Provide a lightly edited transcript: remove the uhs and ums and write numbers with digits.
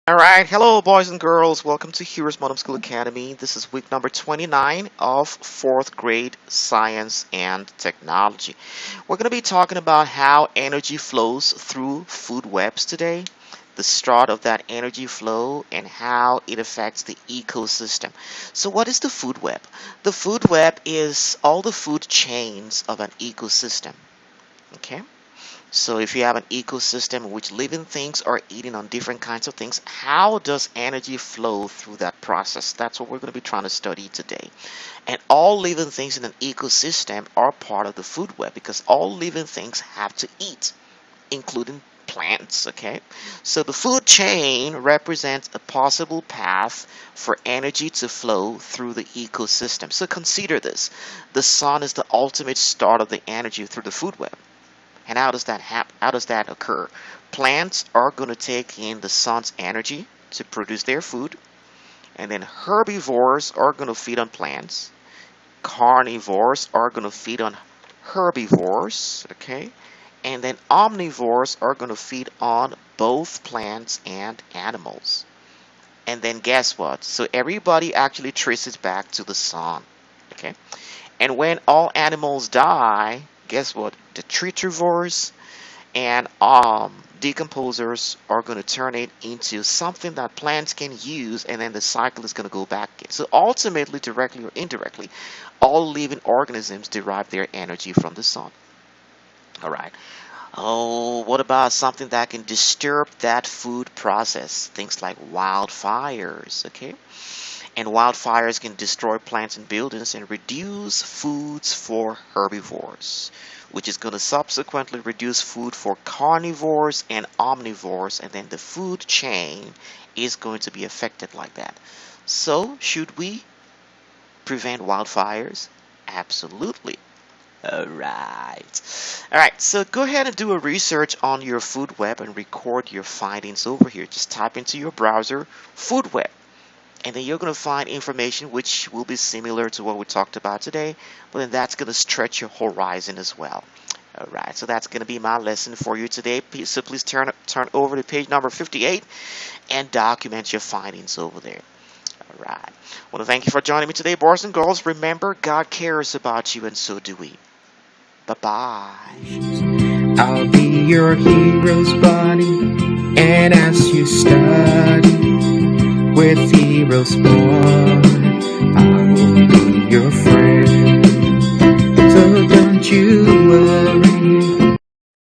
Alright, hello boys and girls, welcome to Heroes Homeschool Academy. This is week number 29 of 4th grade Science and Technology. We're going to be talking about how energy flows through food webs today, the start of that energy flow, and how it affects the ecosystem. So what is the food web? The food web is all the food chains of an ecosystem. Okay? So if you have an ecosystem in which living things are eating on different kinds of things, how does energy flow through that process? That's what we're going to be trying to study today. And all living things in an ecosystem are part of the food web because all living things have to eat, including plants, okay? So the food chain represents a possible path for energy to flow through the ecosystem. So consider this. The sun is the ultimate start of the energy through the food web. And how does that happen? How does that occur? Plants are going to take in the sun's energy to produce their food, and then herbivores are going to feed on plants. Carnivores are going to feed on herbivores, okay? And then omnivores are going to feed on both plants and animals. And then guess what? So everybody actually traces back to the sun, okay? And when all animals die, guess what? Detritivores and decomposers are going to turn it into something that plants can use, and then the cycle is going to go back again. So ultimately, directly or indirectly, all living organisms derive their energy from the sun. All right. Oh, what about something that can disturb that food process? Things like wildfires, okay? And wildfires can destroy plants and buildings and reduce foods for herbivores, which is going to subsequently reduce food for carnivores and omnivores, and then the food chain is going to be affected like that. So, should we prevent wildfires? Absolutely. Alright, so go ahead and do a research on your food web and record your findings over here. Just type into your browser food web, and then you're going to find information which will be similar to what we talked about today, but then that's going to stretch your horizon as well. Alright, so that's going to be my lesson for you today. So please turn over to page number 58 and document your findings over there. Alright, I want to thank you for joining me today, boys and girls. Remember, God cares about you, and so do we. Bye-bye. I'll be your hero's buddy, and as you study with heroes born, I will be your friend. So don't you